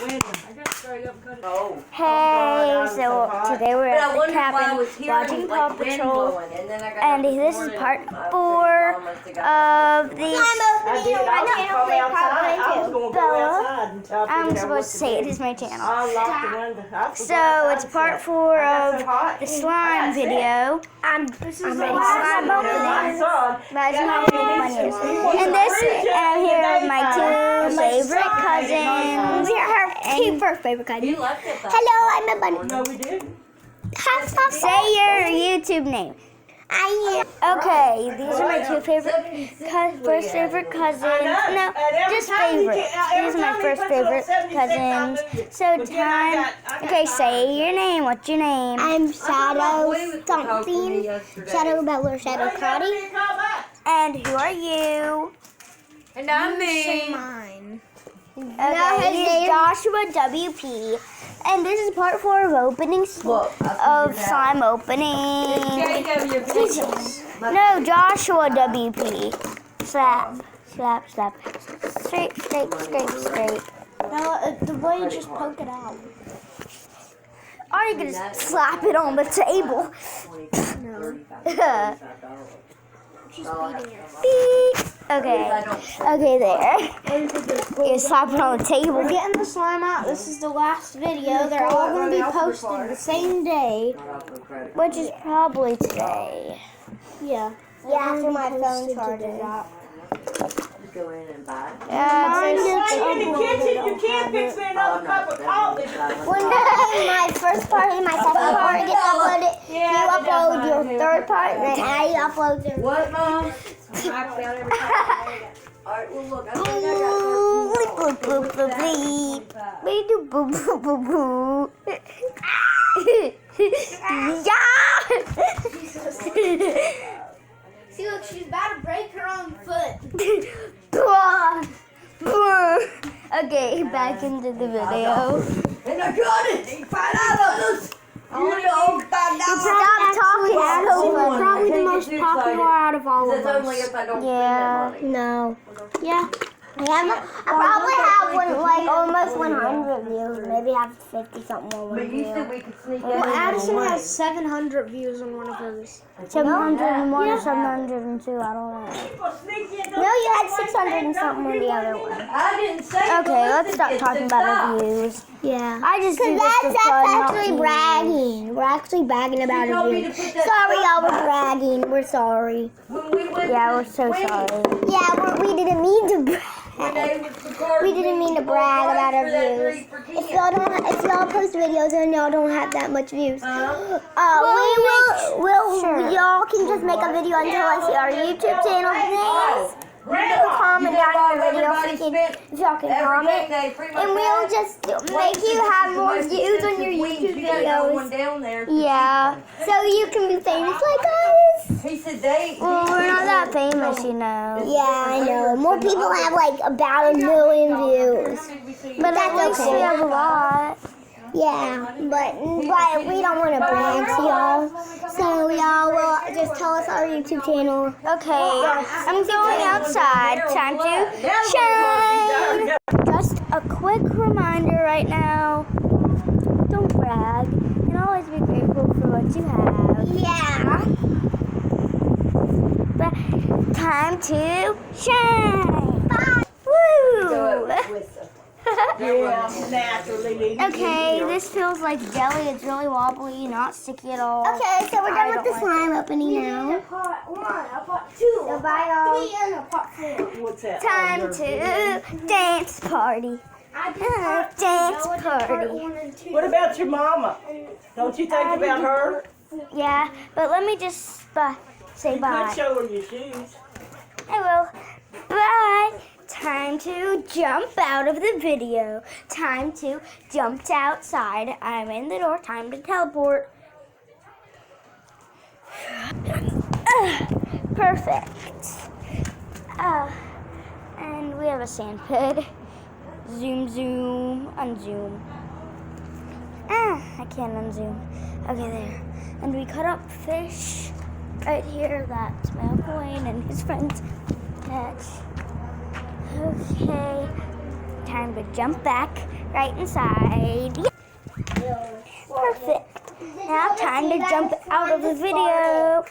Hey, so today we're at the cabin watching Paw Patrol, and this is part 4 of the... I'm supposed to say it is my channel. So it's part 4 of the slime video. I'm making slime opening. Imagine how big mine is. And this, I'm here with my 2 favorite cousins. We are her 2 first favorite cousins. Hello, I'm a bunny. No, we didn't. Say your YouTube name. Okay, these are my 2 first favorite cousins. No, just favorites. These are my first favorite cousins. So time. Okay, say your name. What's your name? I'm Shadow something. Shadow Butler, Shadow Cody. And who are you? And I'm me. Mine. Okay, he's Joshua WP. And this is part 4 of opening of slime opening. No, Joshua WP. Slap, slap, slap. Straight, straight, straight, straight. No, the way you just poke it out. Or you can just slap it on the table. She's beating it. Beep. Okay. Okay, there. You slap it on the table. We're getting the slime out. This is the last video. They're all going to be posted the same day. Which is probably today. Yeah. Yeah, after my phone charges out. Go in and buy. Yeah, In the kitchen, you can't fix me another cup of coffee. When my first part and my second part gets uploaded, you upload your third part, and then I upload your... What, Mom? Alright, well, look, I think I got See, look, she's about to break her own foot. Okay, back into the video. And I got it! You find out of this! Stop talking so much. Probably the most popular out of all of Only us. if I don't Yeah. spend that money. No. Yeah. I probably have almost 100 views. Maybe I have 50 something more. But you said we could sneak Well, in. Addison has 700 views on one of hers. 701 or 702, I don't know. No, you had 600 and something on the other one. I didn't say. Okay, let's stop talking about our views. Yeah. I just do this for That's fun. actually bragging. We're actually bragging about our views. Sorry, y'all, we're bragging. We're sorry. Yeah, we're so sorry. Yeah, we didn't mean to brag. We didn't mean to brag about our views. If y'all post videos and y'all don't have that much views, y'all can just make a video and tell us your YouTube channel names. Comment down in the video if y'all can comment, and we'll just make you have more views on your YouTube videos. Yeah. So you can be famous like us. He said Well, we're not that famous, you know. Yeah, I know. More people have like about 1 million views. But at least we have a lot. Yeah, but we don't want to brag to y'all. So y'all will just tell us our YouTube channel. Okay, I'm going outside. Time to shine. Just a quick reminder right now. Don't brag. And always be grateful for what you have. Yeah. But time to shine. Bye. Woo! Okay, this feels like jelly. It's really wobbly, not sticky at all. Okay, so we're done with the slime opening now. Part 1, part 2, Goodbye, y'all. 3, and part 4. What's that? Time to dance party. Dance party. What about your mama? Don't you think about her? Yeah, but let me just say You bye. could show her your shoes. I will. Bye. Time to jump out of the video. Time to jump outside. I'm in the door. Time to teleport. Perfect. And we have a sand pit. Zoom, zoom, unzoom. I can't unzoom. Okay, there. And we cut up fish right here. That's Malcolm and his friends catch. Okay, time to jump back right inside. Yeah. Perfect. Now time to jump out of the video.